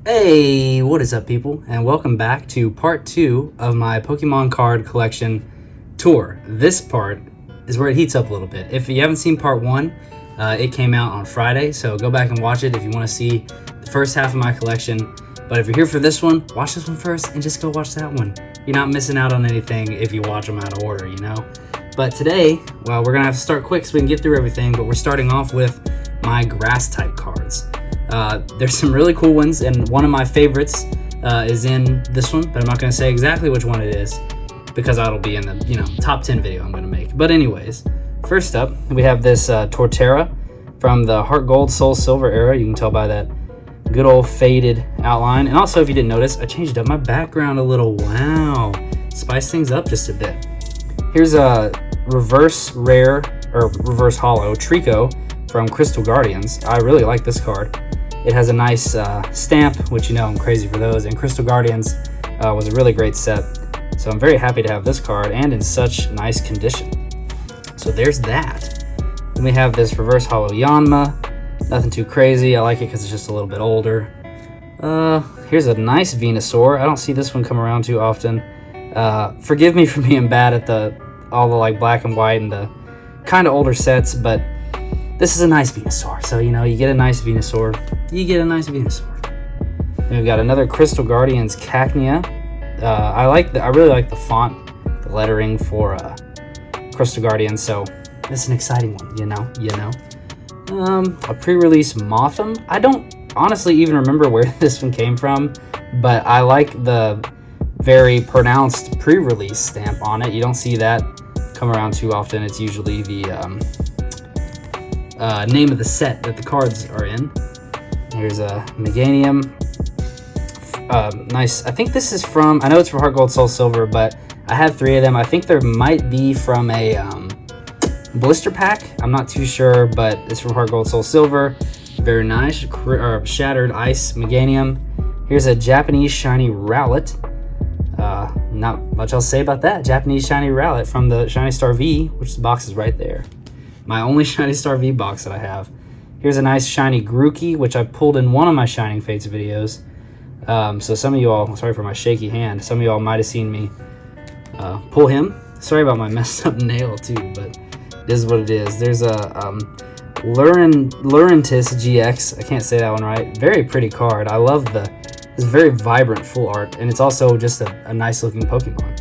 Hey, what is up, people? And welcome back to part 2 of my Pokemon card collection tour. This part is where it heats up a little bit. If you haven't seen part 1, it came out on Friday, so go back and watch it if you want to see the first half of my collection. But if you're here for this one, watch this one first and just go watch that one. You're not missing out on anything if you watch them out of order, you know? But today, well, we're going to have to start quick so we can get through everything, but we're starting off with my grass-type cards. There's some really cool ones, and one of my favorites is in this one, but I'm not going to say exactly which one it is because that'll be in the top 10 video I'm going to make. But anyways, first up, we have this Torterra from the Heart Gold Soul Silver era. You can tell by that good old faded outline. And also, if you didn't notice, I changed up my background a little. Wow, spice things up just a bit. Here's a reverse rare or reverse holo Trico from Crystal Guardians. I really like this card. It has a nice stamp, which you know I'm crazy for those, and Crystal Guardians was a really great set. So I'm very happy to have this card and in such nice condition. So there's that. Then we have this reverse holo Yanma. Nothing too crazy. I like it because it's just a little bit older. Here's a nice Venusaur. I don't see this one come around too often. Forgive me for being bad at all the like black and white and the kind of older sets, but this is a nice Venusaur. So, you know, you get a nice Venusaur. You get a nice Venusaur. Then we've got another Crystal Guardians Cacnea. I really like the font, the lettering for Crystal Guardians. So this is an exciting one, you know. A pre-release Mothim. I don't honestly even remember where this one came from, but I like the very pronounced pre-release stamp on it. You don't see that come around too often. It's usually the name of the set that the cards are in. Here's a Meganium. Nice. I think this is from, I know it's from Heart Gold Soul Silver, but I have 3 of them. I think there might be from a blister pack. I'm not too sure, but it's from Heart Gold Soul Silver. Very nice. Shattered Ice Meganium. Here's a Japanese Shiny Rowlet. Not much else to say about that. Japanese Shiny Rowlet from the Shiny Star V, which the box is right there. My only Shiny Star V box that I have. Here's a nice Shiny Grookey, which I pulled in one of my Shining Fates videos. So some of you all, sorry for my shaky hand, some of you all might have seen me pull him. Sorry about my messed up nail too, but it is what it is. There's a Lurentis GX. I can't say that one right. Very pretty card. I love it's very vibrant full art, and it's also just a nice looking Pokemon.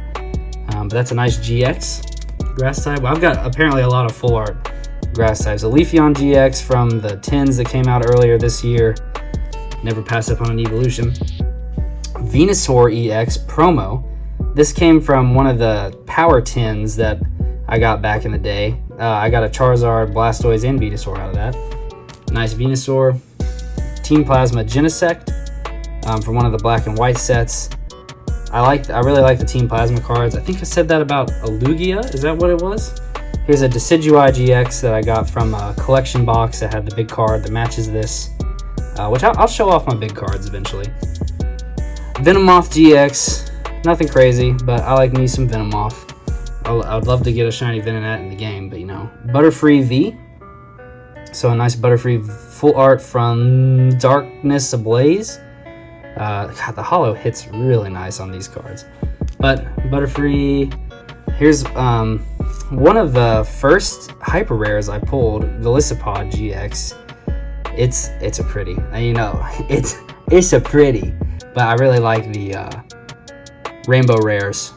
But that's a nice GX grass type. Well, I've got apparently a lot of full art grass types. A Leafeon GX from the tins that came out earlier this year. Never pass up on an evolution. Venusaur EX promo. This came from one of the power tins that I got back in the day. I got a Charizard, Blastoise, and Venusaur out of that. Nice Venusaur. Team Plasma Genesect from one of the black and white sets. I really like the Team Plasma cards. I think I said that about a Lugia. Is that what it was? Here's a Decidueye GX that I got from a collection box that had the big card that matches this, which I'll show off my big cards eventually. Venomoth GX, nothing crazy, but I like me some Venomoth. I would love to get a shiny Venonat in the game, but you know. Butterfree V, so a nice Butterfree full art from Darkness Ablaze. God, the holo hits really nice on these cards. But Butterfree, here's one of the first hyper rares I pulled, Velisipod GX. It's a pretty, you know, it's a pretty, but I really like the rainbow rares.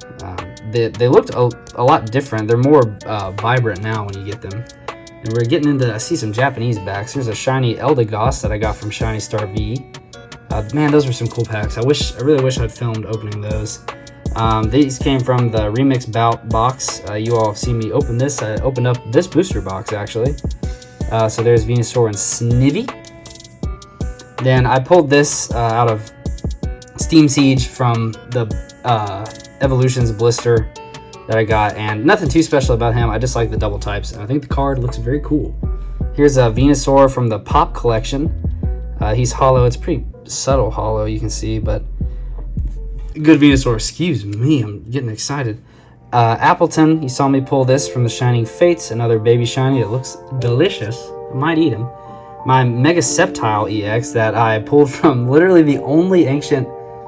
They looked a lot different. They're more vibrant now when you get them. And we're getting into, I see some Japanese backs. Here's a shiny Eldegoss that I got from Shiny Star V. Man, those were some cool packs. I really wish I'd filmed opening those. These came from the Remix Bout box. You all have seen me open this. I opened up this booster box, actually. So there's Venusaur and Snivy. Then I pulled this out of Steam Siege from the Evolutions blister that I got. And nothing too special about him. I just like the double types. And I think the card looks very cool. Here's a Venusaur from the Pop collection. He's holo. It's pretty subtle holo, you can see, but good Venusaur. Excuse me, I'm getting excited. Appleton, you saw me pull this from the Shining Fates, another baby shiny that looks delicious. I might eat him. my Mega Sceptile EX that I pulled from literally the only Ancient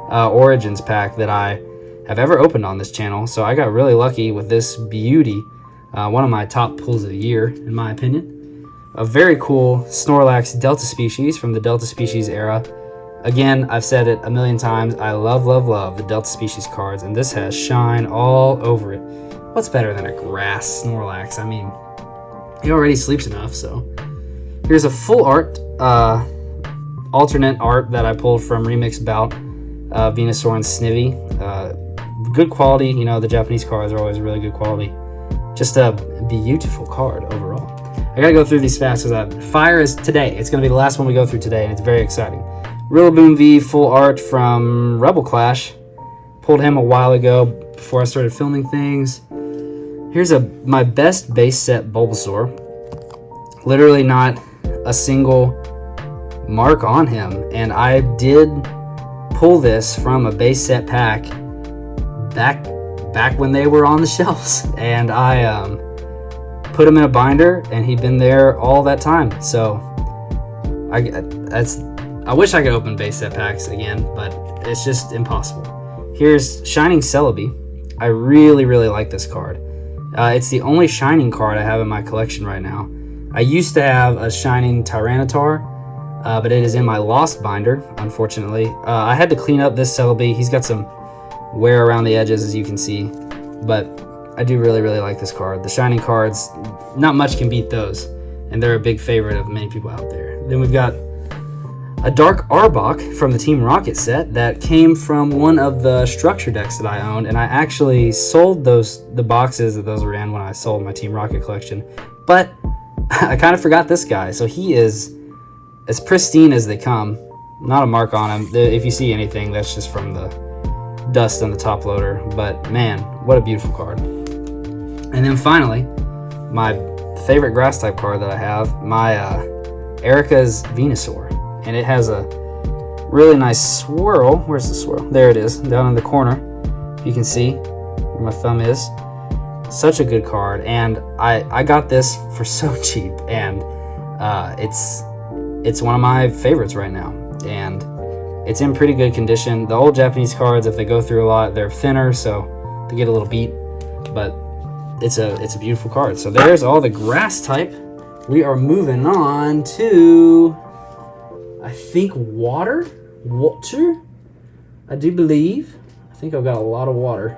Origins pack that I have ever opened on this channel. So I got really lucky with this beauty. One of my top pulls of the year, in my opinion. A very cool Snorlax Delta Species from the Delta Species era. Again, I've said it a million times. I love the Delta Species cards, and this has shine all over it. What's better than a grass Snorlax? I mean, he already sleeps enough, so. Here's a full art, alternate art that I pulled from Remix Bout, Venusaur and Snivy. Good quality, you know, the Japanese cards are always really good quality. Just a beautiful card overall. I gotta go through these fast because Fire is today. It's gonna be the last one we go through today, and it's very exciting. Rillaboom V full art from Rebel Clash. Pulled him a while ago before I started filming things. Here's my best base set Bulbasaur. Literally not a single mark on him, and I did pull this from a base set pack back when they were on the shelves, and I put him in a binder, and he'd been there all that time. So I wish I could open base set packs again, but it's just impossible. Here's Shining Celebi. I really like this card. It's the only Shining card I have in my collection right now. I used to have a Shining Tyranitar, but it is in my Lost binder, unfortunately. I had to clean up this Celebi. He's got some wear around the edges, as you can see, but I do really like this card. The Shining cards, not much can beat those, and they're a big favorite of many people out there. Then we've got a Dark Arbok from the Team Rocket set that came from one of the structure decks that I owned, and I actually sold the boxes that those were in when I sold my Team Rocket collection, but I kind of forgot this guy. So he is as pristine as they come. Not a mark on him. If you see anything, that's just from the dust on the top loader, but man, what a beautiful card. And then finally, my favorite grass type card that I have, my Erica's Venusaur. And it has a really nice swirl. Where's the swirl? There it is, down in the corner. You can see where my thumb is. Such a good card, and I got this for so cheap, and it's one of my favorites right now, and it's in pretty good condition. The old Japanese cards, if they go through a lot, they're thinner, so they get a little beat, but it's a beautiful card. So there's all the grass type. We are moving on to, I think, water, I do believe. I think I've got a lot of water.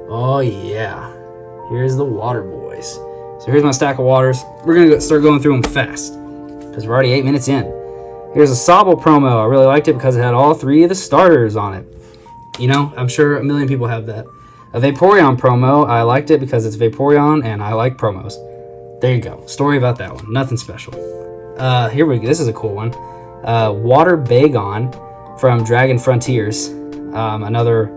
Oh yeah, here's the water boys. So here's my stack of waters. We're gonna start going through them fast because we're already 8 minutes in. Here's a Sobble promo. I really liked it because it had all 3 of the starters on it. You know, I'm sure a million people have that. A Vaporeon promo. I liked it because it's Vaporeon and I like promos. There you go. Story about that one. Nothing special. Here we go. This is a cool one. Water Bagon from Dragon Frontiers. Another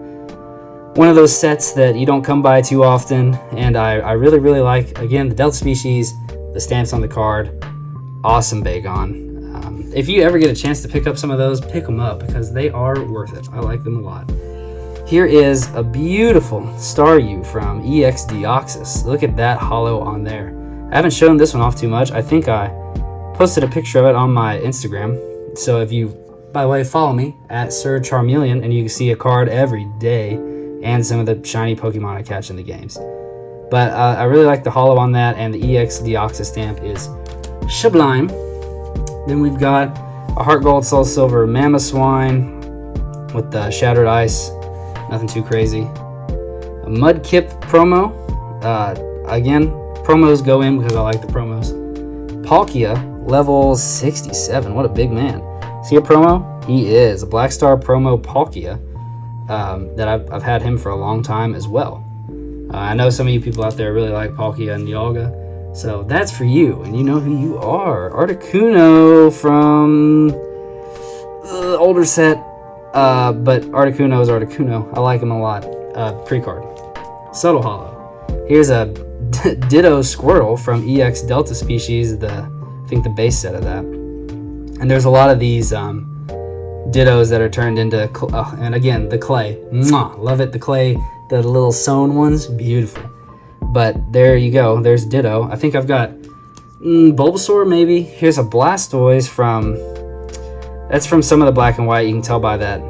one of those sets that you don't come by too often, and I really like. Again, the Delta Species, the stamps on the card. Awesome Bagon. If you ever get a chance to pick up some of those, pick them up because they are worth it. I like them a lot. Here is a beautiful Staryu from EX Deoxys. Look at that holo on there. I haven't shown this one off too much. I think I posted a picture of it on my Instagram. So if you, by the way, follow me at Sir Charmeleon, and you can see a card every day and some of the shiny Pokemon I catch in the games. But I really like the holo on that, and the EX Deoxys stamp is sublime. Then we've got a Heart Gold Soul Silver Mamoswine with the Shattered Ice. Nothing too crazy. A Mudkip promo. Again, promos go in because I like the promos. Palkia, level 67. What a big man. See a promo? He is. A Black Star promo Palkia. That I've had him for a long time as well. I know some of you people out there really like Palkia and Dialga. So that's for you, and you know who you are. Articuno from the older set, but Articuno is Articuno. I like him a lot. Pre-card. Subtle Holo. Here's a Ditto Squirtle from EX Delta Species, I think the base set of that. And there's a lot of these Dittos that are turned into, and again, the clay. Mwah, love it, the clay, the little sewn ones, beautiful. But there you go, there's Ditto. I think I've got Bulbasaur, maybe. Here's a Blastoise from... That's from some of the black and white. You can tell by that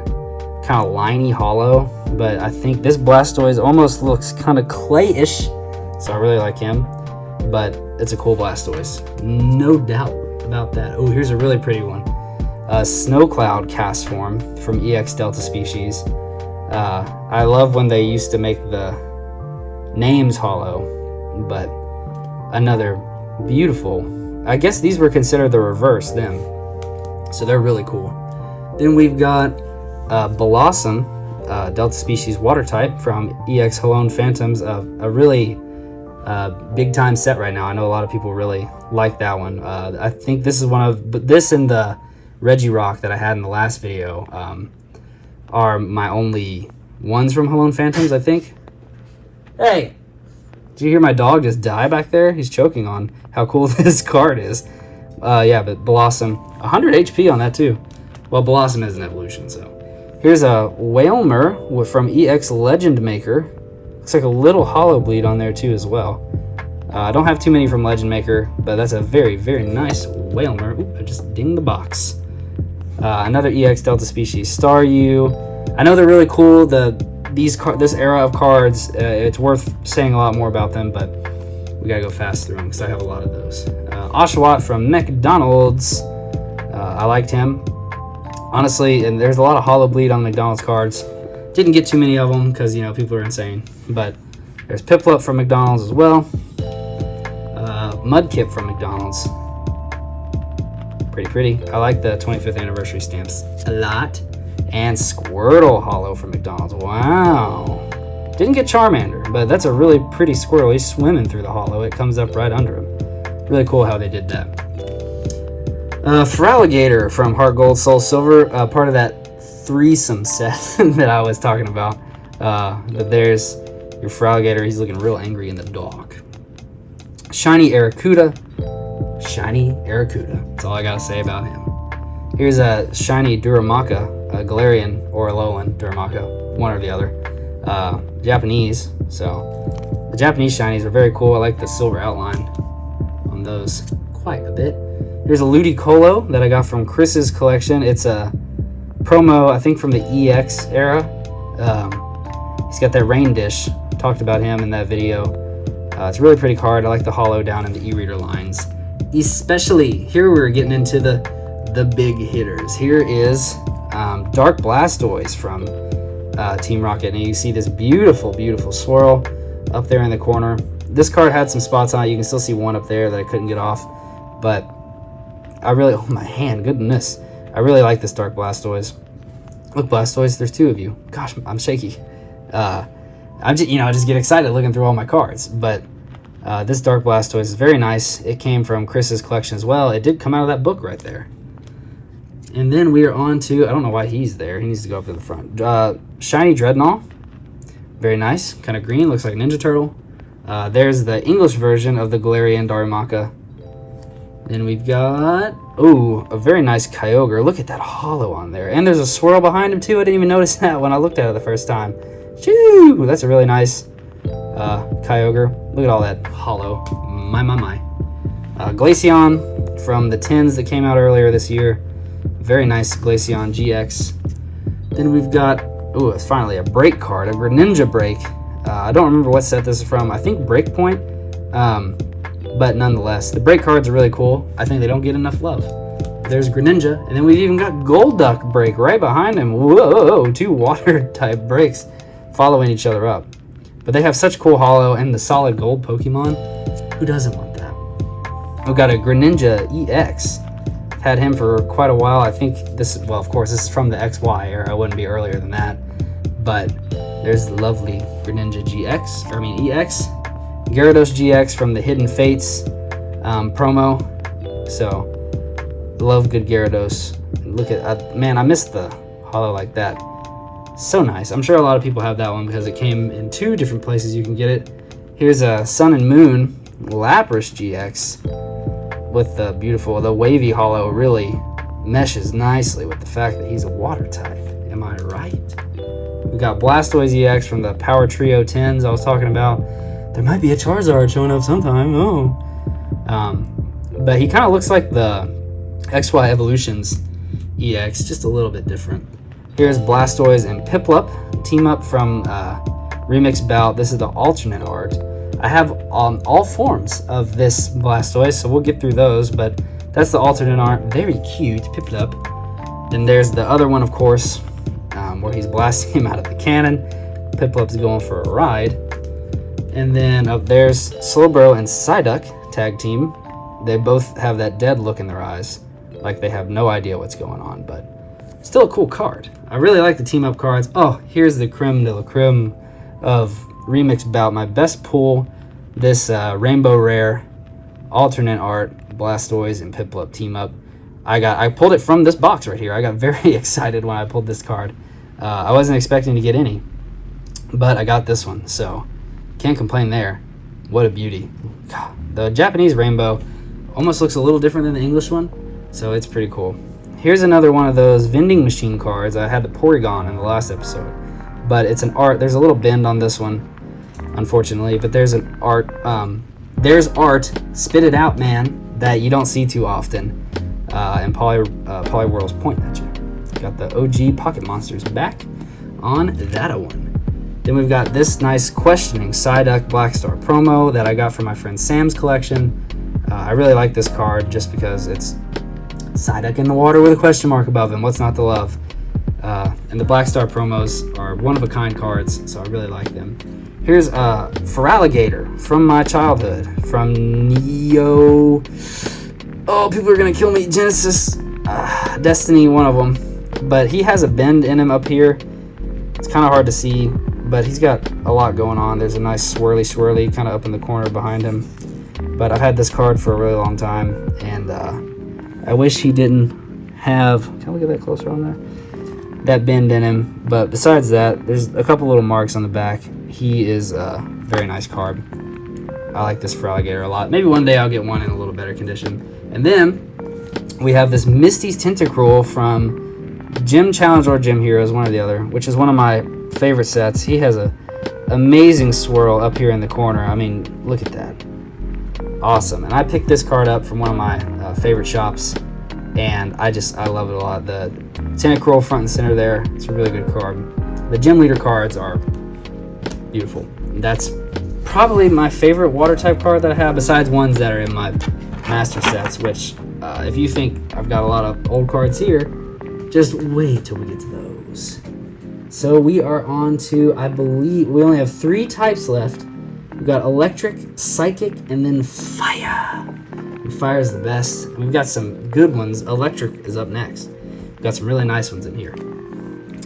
kind of liney hollow. But I think this Blastoise almost looks kind of clay-ish. So I really like him. But it's a cool Blastoise. No doubt about that. Oh, here's a really pretty one. Snow Cloud cast form from EX Delta Species. I love when they used to make the names hollow. But another beautiful. I guess these were considered the reverse then. So they're really cool. Then we've got Blossom, Delta Species Water type from EX Halone Phantoms. A really big time set right now. I know a lot of people really like that one. I think this is one of, but this and the Regirock that I had in the last video are my only ones from Halone Phantoms, I think. Hey! Did you hear my dog just die back there? He's choking on how cool this card is. Yeah, but Blossom, 100 HP on that too. Well, Blossom is an evolution, so. Here's a Whalmer from EX Legend Maker. Looks like a little Hollow Bleed on there too as well. I don't have too many from Legend Maker, but that's a very, very nice Whalmer. Oop, I just dinged the box. Another EX Delta Species Staryu. I know they're really cool. This era of cards, it's worth saying a lot more about them, but we gotta go fast through them because I have a lot of those. Oshawott from McDonald's. I liked him. Honestly, and there's a lot of Hollow Bleed on McDonald's cards. Didn't get too many of them because, you know, people are insane. But there's Piplup from McDonald's as well. Mudkip from McDonald's. Pretty. I like the 25th anniversary stamps a lot. And Squirtle Hollow from McDonald's. Wow. Didn't get Charmander, but that's a really pretty Squirtle. He's swimming through the hollow. It comes up right under him. Really cool how they did that. Feraligatr from Heart Gold, Soul Silver. Part of that threesome set that I was talking about. But there's your Feraligatr. He's looking real angry in the dark. Shiny Arrokuda. That's all I gotta say about him. Here's a shiny Duramaka, Galarian or Alolan Duramaka, one or the other. Japanese, so the Japanese shinies are very cool. I like the silver outline on those quite a bit. Here's a Ludicolo that I got from Chris's collection. It's a promo, I think, from the EX era. He's got that rain dish. Talked about him in that video. It's a really pretty card. I like the hollow down in the e-reader lines. Especially, here we're getting into the big hitters. Here is Dark Blastoise from Team Rocket. And you see this beautiful, beautiful swirl up there in the corner. This card had some spots on it. You can still see one up there that I couldn't get off. But I really, oh my hand, goodness. I really like this Dark Blastoise. Look, Blastoise, there's two of you. Gosh, I'm shaky. I'm just, I just get excited looking through all my cards. But this Dark Blastoise is very nice. It came from Chris's collection as well. It did come out of that book right there. And then we are on to, I don't know why he's there. He needs to go up to the front. Shiny Dreadnought. Very nice. Kind of green. Looks like a Ninja Turtle. There's the English version of the Galarian Darumaka. Then we've got, a very nice Kyogre. Look at that hollow on there. And there's a swirl behind him too. I didn't even notice that when I looked at it the first time. Shoo! That's a really nice Kyogre. Look at all that hollow. My. Glaceon from the tins that came out earlier this year. Very nice Glaceon GX. Then we've got, it's finally a break card, a Greninja Break. I don't remember what set this is from. I think Breakpoint. But nonetheless, the break cards are really cool. I think they don't get enough love. There's Greninja, and then we've even got Golduck Break right behind him. Whoa, two water type breaks following each other up. But they have such cool hollow and the solid gold Pokemon. Who doesn't want that? We've got a Greninja EX. Had him for quite a while. I think this, well, of course, this is from the XY era. It wouldn't be earlier than that. But there's the lovely Greninja EX. Gyarados GX from the Hidden Fates promo. So, love good Gyarados. Look at, man, I missed the hollow like that. So nice. I'm sure a lot of people have that one because it came in two different places you can get it. Here's a Sun and Moon Lapras GX with the wavy hollow. Really meshes nicely with the fact that he's a water type. Am I right? We got Blastoise EX from the Power Trio 10s I was talking about. There might be a Charizard showing up sometime. but he kind of looks like the XY Evolutions EX, just a little bit different. Here's Blastoise and Piplup, team up from Remix Bout. This is the alternate art. I have all forms of this Blastoise, so we'll get through those, but that's the alternate art. Very cute, Piplup. Then there's the other one, of course, where he's blasting him out of the cannon. Piplup's going for a ride. And then up there's Slowbro and Psyduck, tag team. They both have that dead look in their eyes, like they have no idea what's going on, but still a cool card. I really like the team up cards. Oh, here's the creme de la creme of Remix Bout. My best pull, this Rainbow Rare alternate art Blastoise and Piplup team up. I pulled it from this box right here. I got very excited when I pulled this card. I wasn't expecting to get any, but I got this one, so can't complain there. What a beauty. God, the Japanese Rainbow almost looks a little different than the English one, so it's pretty cool. Here's another one of those vending machine cards. I had the Porygon in the last episode, but it's an art. There's a little bend on this one, unfortunately, but there's an art. There's art, spit it out, man, that you don't see too often. And Poliwhirl's pointing at you. Got the OG Pocket Monsters back on that one. Then we've got this nice questioning Psyduck Black Star promo that I got from my friend Sam's collection. I really like this card just because it's Psyduck in the water with a question mark above him. What's not to love? And the Black Star promos are one-of-a-kind cards, so I really like them. Here's Feraligatr from my childhood, from Neo. Oh, people are going to kill me. Genesis, Destiny, one of them. But he has a bend in him up here. It's kind of hard to see, but he's got a lot going on. There's a nice swirly kind of up in the corner behind him. But I've had this card for a really long time, and I wish he didn't have... Can I look at that closer on there? That bend in him. But besides that, there's a couple little marks on the back. He is a very nice card. I like this Feraligatr a lot. Maybe one day I'll get one in a little better condition. And then we have this Misty's Tentacruel from Gym Challenge or Gym Heroes, one or the other, which is one of my favorite sets. He has a amazing swirl up here in the corner. I mean, look at that. Awesome. And I picked this card up from one of my favorite shops, and I love it a lot. The Tentacruel front and center there, it's a really good card. The Gym Leader cards are beautiful. That's probably my favorite water type card that I have, besides ones that are in my master sets, which if you think I've got a lot of old cards here, just wait till we get to those. So we are on to, I believe, we only have 3 types left. We've got Electric, Psychic, and then Fire. And Fire is the best. And we've got some good ones. Electric is up next. We've got some really nice ones in here.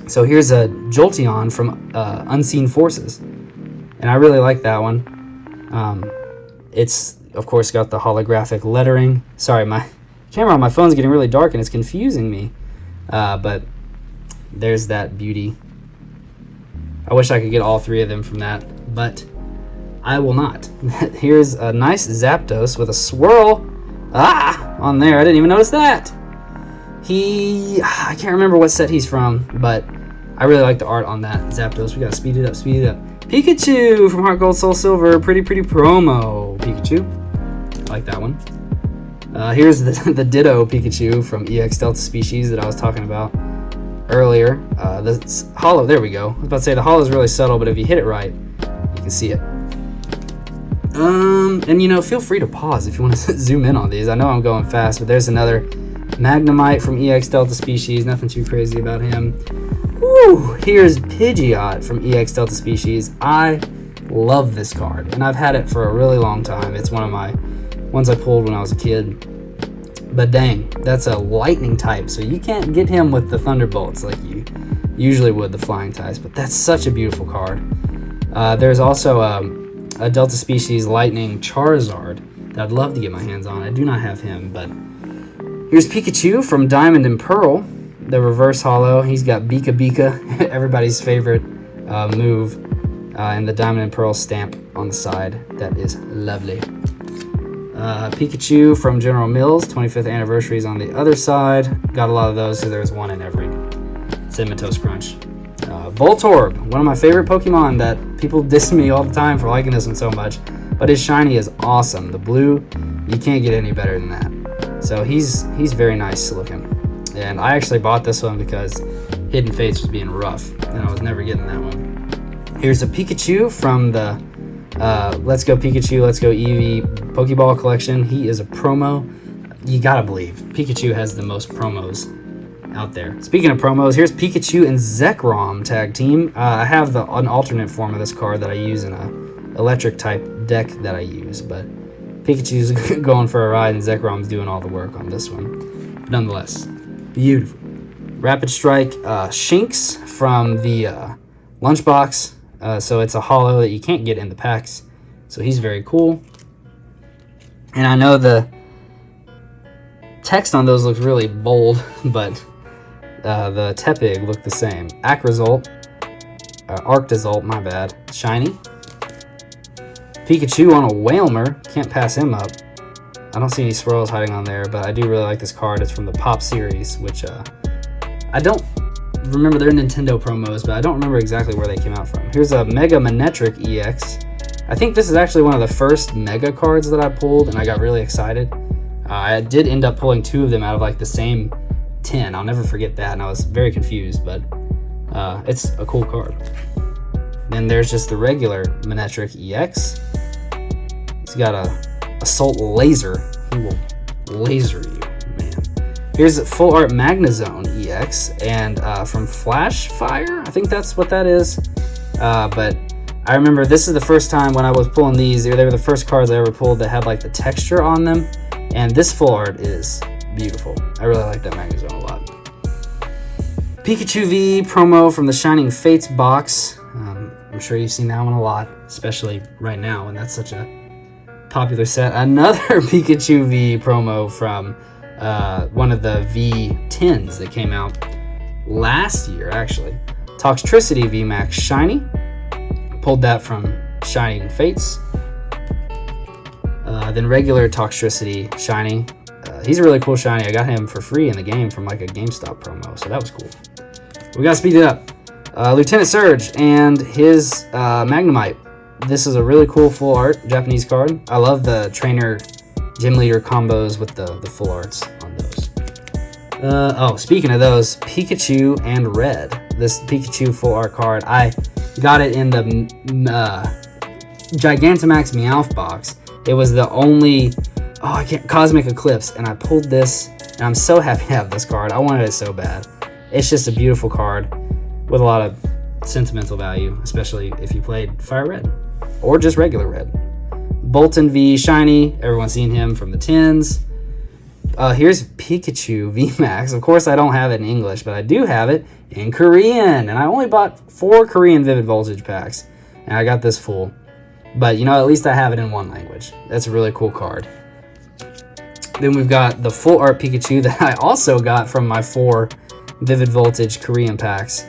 So here's a Jolteon from Unseen Forces. And I really like that one. It's, of course, got the holographic lettering. Sorry, my camera on my phone's getting really dark and it's confusing me. But there's that beauty. I wish I could get all 3 of them from that, but I will not. Here's a nice Zapdos with a swirl on there. I didn't even notice that. I can't remember what set he's from, but I really like the art on that Zapdos. We gotta speed it up. Pikachu from Heart Gold Soul Silver. Pretty promo. Pikachu. I like that one. Here's the Ditto Pikachu from EX Delta Species that I was talking about earlier. The holo, there we go. I was about to say the holo is really subtle, but if you hit it right, you can see it. And you know, feel free to pause if you want to zoom in on these. I know I'm going fast, but there's another Magnemite from EX Delta Species. Nothing too crazy about him. Woo! Here's Pidgeot from EX Delta Species. I love this card, and I've had it for a really long time. It's one of my ones I pulled when I was a kid. But dang, that's a lightning type, so you can't get him with the Thunderbolts like you usually would the flying types, but that's such a beautiful card. There's also a Delta Species Lightning Charizard that I'd love to get my hands on. I do not have him, but here's Pikachu from Diamond and Pearl, the reverse holo. He's got Bika Bika, everybody's favorite move, and the Diamond and Pearl stamp on the side. That is lovely. Pikachu from General Mills, 25th anniversary is on the other side. Got a lot of those, so there's one in every Cinnamon Toast Crunch. Voltorb, one of my favorite Pokemon that people diss me all the time for liking this one so much. but his shiny is awesome. The blue, you can't get any better than that. So he's very nice looking. And I actually bought this one because Hidden Fates was being rough, and I was never getting that one. Here's a Pikachu from the Let's Go Pikachu, Let's Go Eevee Pokeball collection. He is a promo. You gotta believe Pikachu has the most promos out there. Speaking of promos, here's Pikachu and Zekrom tag team. I have an alternate form of this card that I use in a electric type deck that I use, but Pikachu's going for a ride and Zekrom's doing all the work on this one. Nonetheless, beautiful. Rapid Strike Shinx from the Lunchbox. So it's a holo that you can't get in the packs. So he's very cool. And I know the text on those looks really bold, but the Tepig look the same. Acrosult, Arctozolt, my bad. Shiny. Pikachu on a Whalmer. Can't pass him up. I don't see any swirls hiding on there, but I do really like this card. It's from the Pop series, which I don't remember their Nintendo promos, but I don't remember exactly where they came out from. Here's a Mega Manectric EX. I think this is actually one of the first Mega cards that I pulled, and I got really excited. I did end up pulling 2 of them out of like the same 10. I'll never forget that, and I was very confused, but it's a cool card. Then there's just the regular Manectric EX. It's got a Assault Laser. He will laser you, man. Here's a Full Art Magnezone EX, and from Flash Fire, I think that's what that is. But I remember this is the first time when I was pulling these. They were the first cards I ever pulled that had like the texture on them, and this full art is beautiful. I really like that Magnezone a lot. Pikachu V promo from the Shining Fates box. I'm sure you've seen that one a lot, especially right now, and that's such a popular set. Another Pikachu V promo from one of the V10s that came out last year, actually. Toxtricity VMAX Shiny. Pulled that from Shining Fates. Then regular Toxtricity Shiny. He's a really cool Shiny. I got him for free in the game from like a GameStop promo, so that was cool. We gotta speed it up. Lieutenant Surge and his Magnemite. This is a really cool full art Japanese card. I love the trainer gym leader combos with the full arts on those. Speaking of those, Pikachu and Red. This Pikachu full art card, I got it in the Gigantamax Meowth box. It was the only Cosmic Eclipse, and I pulled this, and I'm so happy to have this card. I wanted it so bad. It's just a beautiful card with a lot of sentimental value, especially if you played Fire Red or just regular Red. Bolton V Shiny, everyone's seen him from the 10s. Here's Pikachu VMAX. Of course, I don't have it in English, but I do have it in Korean, and I only bought 4 Korean Vivid Voltage packs, and I got this full. But, you know, at least I have it in one language. That's a really cool card. Then we've got the full art Pikachu that I also got from my 4 Vivid Voltage Korean packs.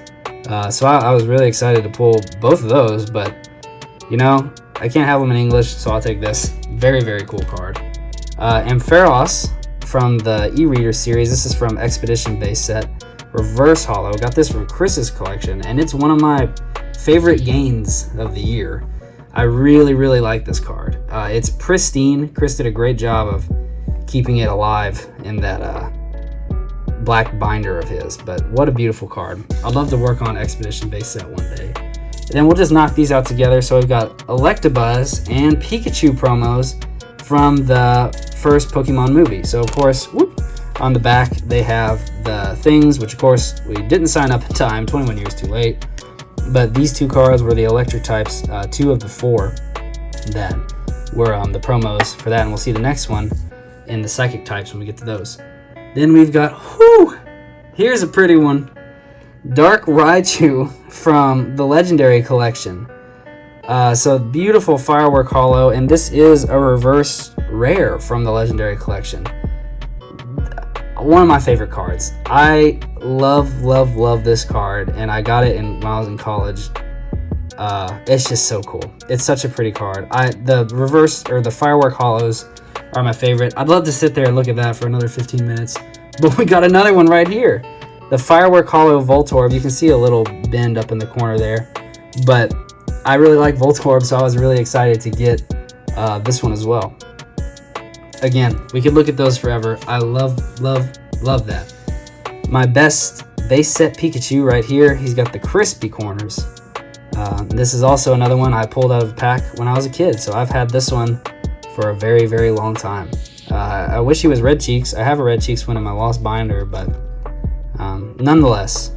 So I was really excited to pull both of those, but, you know, I can't have them in English, so I'll take this. Very, very cool card. Ampharos from the e-reader series. This is from Expedition base set. Reverse Holo. Got this from Chris's collection, and it's one of my favorite gains of the year. I really, really like this card. It's pristine. Chris did a great job of keeping it alive in that black binder of his, but what a beautiful card. I'd love to work on Expedition base set one day. And then we'll just knock these out together. So we've got Electabuzz and Pikachu promos from the first Pokemon movie. So of course, on the back they have the things, which of course we didn't sign up in time, 21 years too late. But these 2 cards were the electric types, 2 of the 4 that were the promos for that, and we'll see the next one in the psychic types when we get to those. Then we've got, here's a pretty one. Dark Raichu from the Legendary Collection. So beautiful Firework Holo, and this is a reverse rare from the Legendary Collection. One of my favorite cards. I love this card, and I got it when I was in college. It's just so cool. It's such a pretty card. The reverse or the Firework Holos are my favorite. I'd love to sit there and look at that for another 15 minutes, but we got another one right here. The Firework Holo Voltorb. You can see a little bend up in the corner there, but I really like Voltorb, so I was really excited to get this one as well. Again, we could look at those forever. I love that. My best base set Pikachu right here. He's got the crispy corners. This is also another one I pulled out of the pack when I was a kid, so I've had this one for a very, very long time. I wish he was red cheeks. I have a red cheeks one in my lost binder, but nonetheless,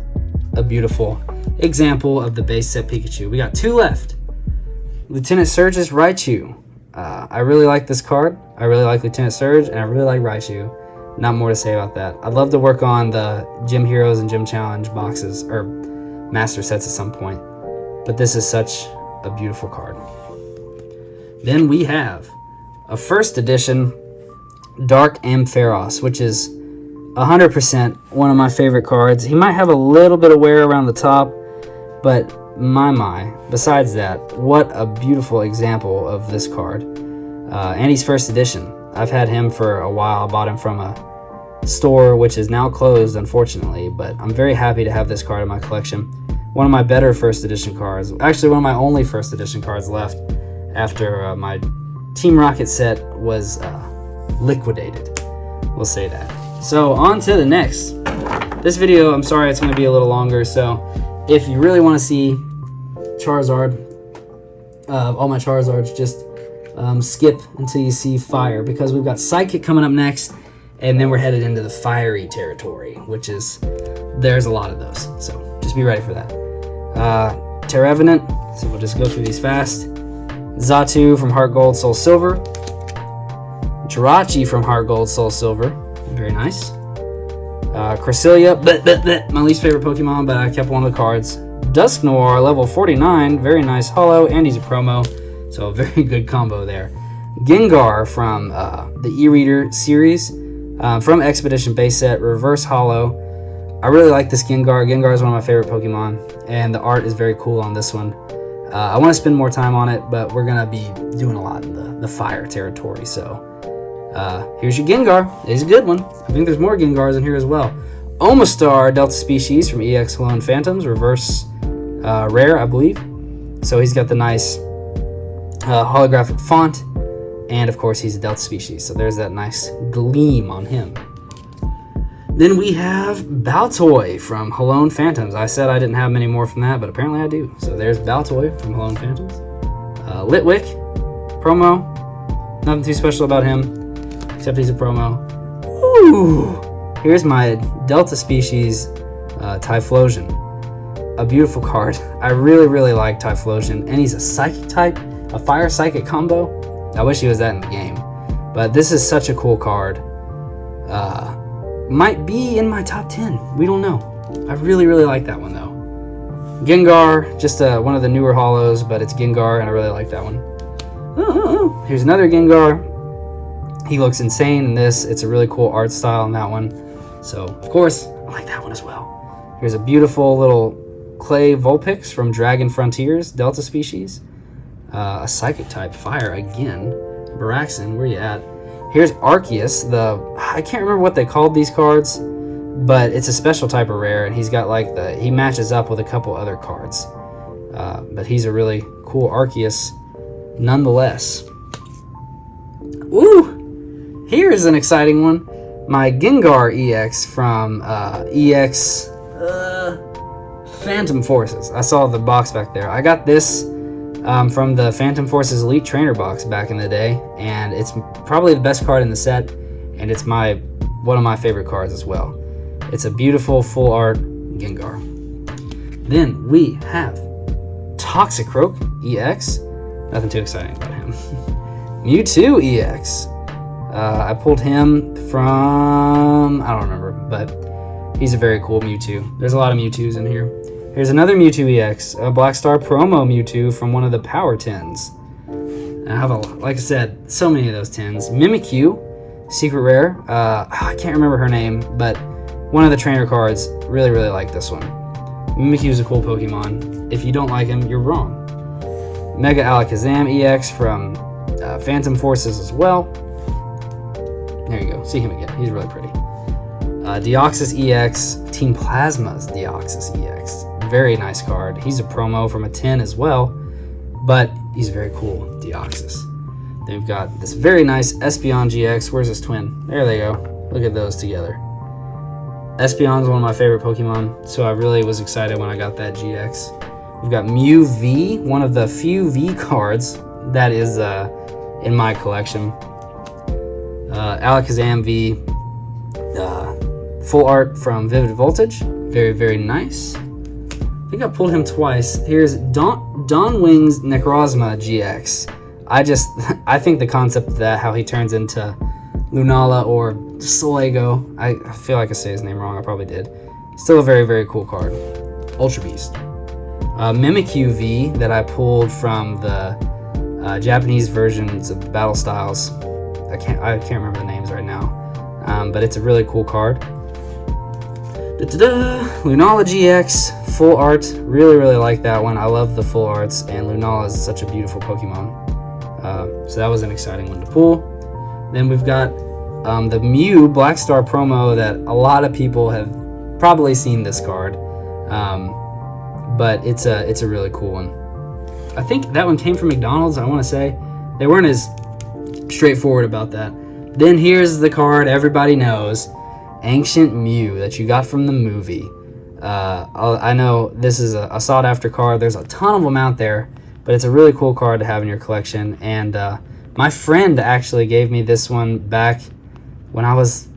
a beautiful example of the base set Pikachu. We got 2 left. Lieutenant Surge's Raichu. I really like this card. I really like Lieutenant Surge, and I really like Raichu. Not more to say about that. I'd love to work on the Gym Heroes and Gym Challenge boxes, or master sets at some point. But this is such a beautiful card. Then we have a first edition Dark Ampharos, which is 100% one of my favorite cards. He might have a little bit of wear around the top, but my, besides that, what a beautiful example of this card. And he's first edition. I've had him for a while. I bought him from a store which is now closed, unfortunately, but I'm very happy to have this card in my collection. One of my better first edition cards. Actually, one of my only first edition cards left after my Team Rocket set was liquidated. We'll say that. So on to the next. This video, I'm sorry, it's going to be a little longer, so if you really want to see Charizard, all my Charizards, just skip until you see Fire, because we've got Psychic coming up next, and then we're headed into the Fiery territory, which is, there's a lot of those, so just be ready for that. Terrevenant, so we'll just go through these fast. Xatu from Heart Gold, Soul Silver. Jirachi from Heart Gold, Soul Silver, very nice. Cresselia, my least favorite Pokemon, but I kept one of the cards. Dusknoir, level 49, very nice holo, and he's a promo, so a very good combo there. Gengar from the E-Reader series, from Expedition base set, reverse holo. I really like this Gengar. Gengar is one of my favorite Pokemon, and the art is very cool on this one. I want to spend more time on it, but we're going to be doing a lot in the Fire territory, so here's your Gengar. It's a good one. I think there's more Gengars in here as well. Omastar, Delta Species from EX Lone Phantoms, reverse rare, I believe. So he's got the nice holographic font, and of course he's a Delta Species, so there's that nice gleam on him. Then we have Baltoy from Halone Phantoms. I said I didn't have many more from that, but apparently I do. So there's Baltoy from Halone Phantoms. Litwick, promo. Nothing too special about him, except he's a promo. Ooh! Here's my Delta Species Typhlosion. A beautiful card. I really like Typhlosion, and he's a Psychic type, a Fire Psychic combo. I wish he was that in the game, but this is such a cool card. Might be in my top 10. We don't know. I really like that one though. Gengar, just one of the newer holos, but it's Gengar, and I really like that one. Here's another Gengar. He looks insane in this. It's a really cool art style in that one. So, of course, I like that one as well. Here's a beautiful little clay Vulpix from Dragon Frontiers, Delta Species. A Psychic type, Fire again. Baraxin, where you at? Here's Arceus. I can't remember what they called these cards, but it's a special type of rare, and he's got like he matches up with a couple other cards. But he's a really cool Arceus nonetheless. Ooh! Here's an exciting one. My Gengar EX from EX Phantom Forces. I saw the box back there. I got this from the Phantom Forces Elite Trainer box back in the day, and it's probably the best card in the set, and it's one of my favorite cards as well. It's a beautiful full art Gengar. Then we have Toxicroak EX. Nothing too exciting about him. Mewtwo EX. I pulled him from, I don't remember, but he's a very cool Mewtwo. There's a lot of Mewtwo's in here. Here's another Mewtwo EX, a Black Star promo Mewtwo from one of the Power Tins. And I have, like I said, so many of those tins. Mimikyu, secret rare. I can't remember her name, but one of the trainer cards. Really like this one. Mimikyu is a cool Pokemon. If you don't like him, you're wrong. Mega Alakazam EX from Phantom Forces as well. There you go. See him again. He's really pretty. Deoxys EX, Team Plasma's Deoxys EX. Very nice card. He's a promo from a tin as well, but he's very cool, Deoxys. Then we've got this very nice Espeon GX. Where's his twin? There they go. Look at those together. Espeon is one of my favorite Pokemon, so I really was excited when I got that GX. We've got Mew V, one of the few V cards that is in my collection. Alakazam V, full art from Vivid Voltage. Very, very nice. I think I pulled him twice. Here's Dawn Wings Necrozma GX. I think the concept of that, how he turns into Lunala or Solego, I feel like I say his name wrong, I probably did. Still a very, very cool card. Ultra Beast. Mimikyu V that I pulled from the Japanese versions of Battle Styles. I can't remember the names right now, but it's a really cool card. Lunala GX, full art. Really, really like that one. I love the full arts, and Lunala is such a beautiful Pokemon. So that was an exciting one to pull. Then we've got the Mew Black Star promo that a lot of people have probably seen this card, but it's a really cool one. I think that one came from McDonald's, I want to say. They weren't as straightforward about that. Then here's the card everybody knows, Ancient Mew, that you got from the movie. I know this is a sought after card. There's a ton of them out there, but it's a really cool card to have in your collection. And my friend actually gave me this one back when I was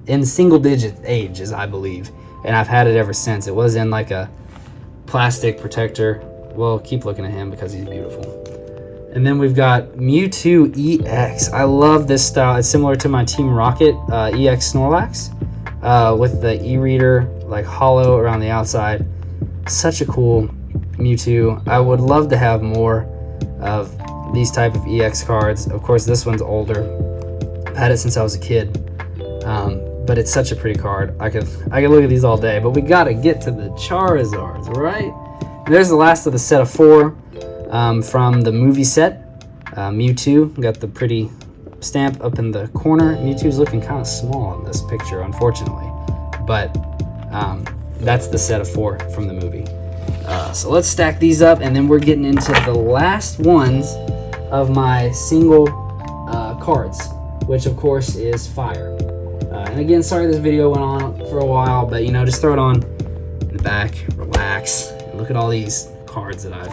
in single digit ages, I believe, and I've had it ever since. It was in like a plastic protector. Well, keep looking at him because he's beautiful. And then we've got Mewtwo EX. I love this style. It's similar to my Team Rocket EX Snorlax with the e-reader like hollow around the outside. Such a cool Mewtwo. I would love to have more of these type of EX cards. Of course, this one's older. I've had it since I was a kid, but it's such a pretty card. I could look at these all day, but we gotta get to the Charizards, right? And there's the last of the set of 4 from the movie set. Mewtwo, got the pretty stamp up in the corner. Mewtwo's looking kind of small in this picture, unfortunately, but that's the set of 4 from the movie. So let's stack these up, and then we're getting into the last ones of my single cards, which of course is Fire. And again, sorry this video went on for a while, but you know, just throw it on in the back, relax, and look at all these cards that I've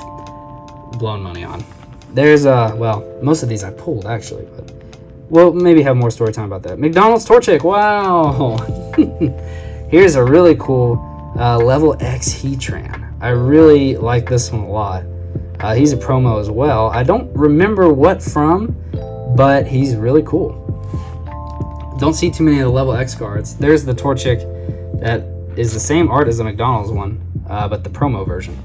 blown money on. There's well, most of these I pulled actually, but we'll maybe have more story time about that. McDonald's Torchic, wow. Here's a really cool level X Heatran. I really like this one a lot. He's a promo as well. I don't remember what from, but he's really cool. Don't see too many of the level X cards. There's the Torchic that is the same art as the McDonald's one, but the promo version.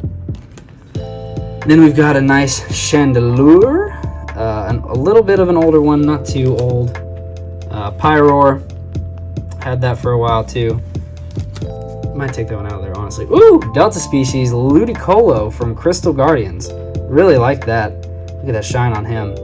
Then we've got a nice Chandelure, a little bit of an older one, not too old. Pyroar, had that for a while too. Might take that one out of there, honestly. Ooh, Delta Species Ludicolo from Crystal Guardians. Really like that. Look at that shine on him.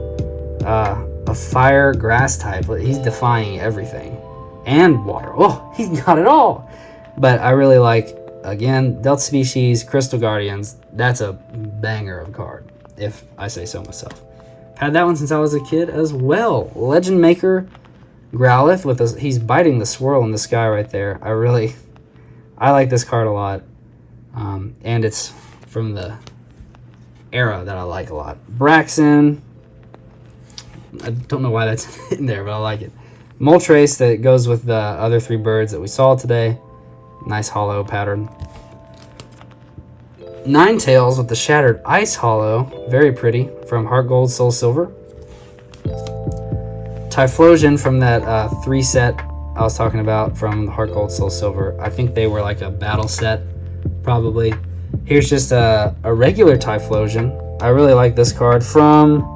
A fire grass type. He's defying everything. And water. Oh, he's got it all. But I really like, again, Delta Species, Crystal Guardians. That's a banger of a card, if I say so myself. Had that one since I was a kid as well. Legend Maker Growlithe with us. He's biting the swirl in the sky right there. I like this card a lot. And it's from the era that I like a lot. Braxton. I don't know why that's in there, but I like it. Moltres that goes with the other 3 birds that we saw today. Nice hollow pattern. Ninetales with the Shattered Ice Hollow. Very pretty. From Heart Gold, Soul Silver. Typhlosion from that 3 set I was talking about from the Heart Gold, Soul Silver. I think they were like a battle set, probably. Here's just a regular Typhlosion. I really like this card from...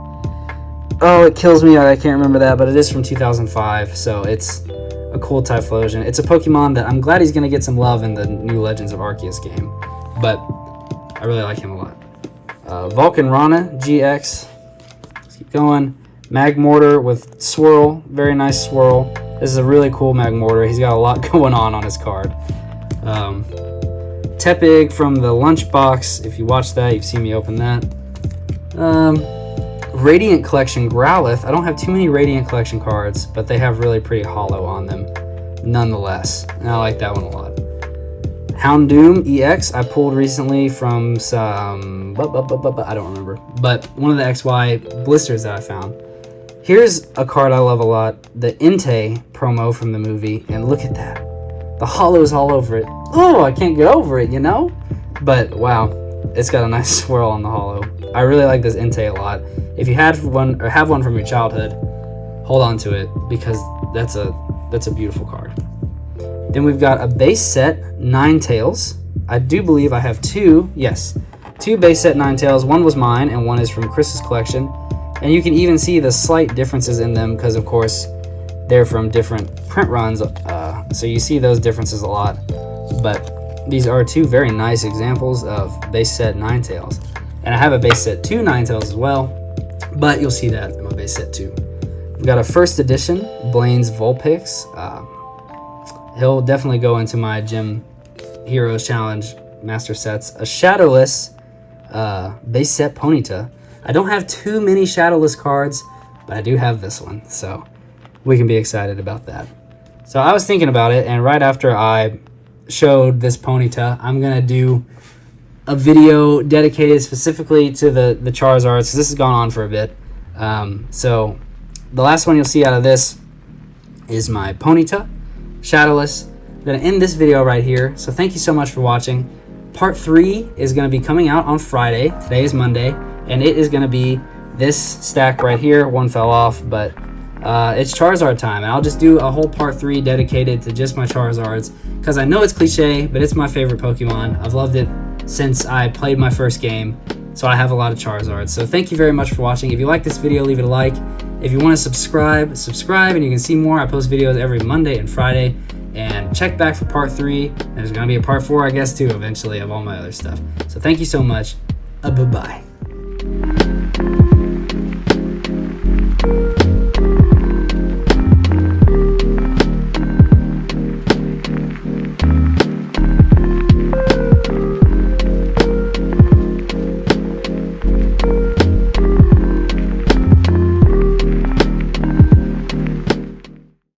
Oh, it kills me. I can't remember that, but it is from 2005, so it's a cool Typhlosion. It's a Pokemon that I'm glad he's going to get some love in the new Legends of Arceus game, but I really like him a lot. Volcanrana GX. Let's keep going. Magmortar with Swirl. Very nice Swirl. This is a really cool Magmortar. He's got a lot going on his card. Tepig from the Lunchbox. If you watch that, you've seen me open that. Radiant Collection Growlithe. I don't have too many Radiant Collection cards, but they have really pretty holo on them nonetheless. And I like that one a lot. Houndoom EX I pulled recently from some, I don't remember, but one of the XY blisters that I found. Here's a card I love a lot, the Entei promo from the movie, and look at that. The holo's all over it. Oh, I can't get over it, you know? But wow, it's got a nice swirl on the holo. I really like this Entei a lot. If you had one or have one from your childhood, hold on to it because that's a beautiful card. Then we've got a base set Ninetales. I do believe I have two base set Ninetales. One was mine and one is from Chris's collection. And you can even see the slight differences in them because, of course, they're from different print runs. So you see those differences a lot. But these are two very nice examples of base set Ninetales. And I have a base set 2 Ninetales as well, but you'll see that in my base set 2. We've got a first edition Blaine's Vulpix. He'll definitely go into my Gym Heroes Challenge master sets. A Shadowless base set Ponyta. I don't have too many Shadowless cards, but I do have this one, so we can be excited about that. So I was thinking about it, and right after I showed this Ponyta, I'm going to do a video dedicated specifically to the Charizards, because this has gone on for a bit. So the last one you'll see out of this is my Ponyta Shadowless. I'm going to end this video right here, so thank you so much for watching. Part 3 is going to be coming out on Friday. Today is Monday, and it is going to be this stack right here. One fell off, but it's Charizard time, and I'll just do a whole part 3 dedicated to just my Charizards, because I know it's cliche, but it's my favorite Pokemon. I've loved it since I played my first game, so I have a lot of Charizards. So thank you very much for watching. If you like this video, leave it a like. If you want to subscribe, and you can see more. I post videos every Monday and Friday. And check back for part 3. There's going to be a part 4, I guess, too, eventually, of all my other stuff. So thank you so much. Bye-bye.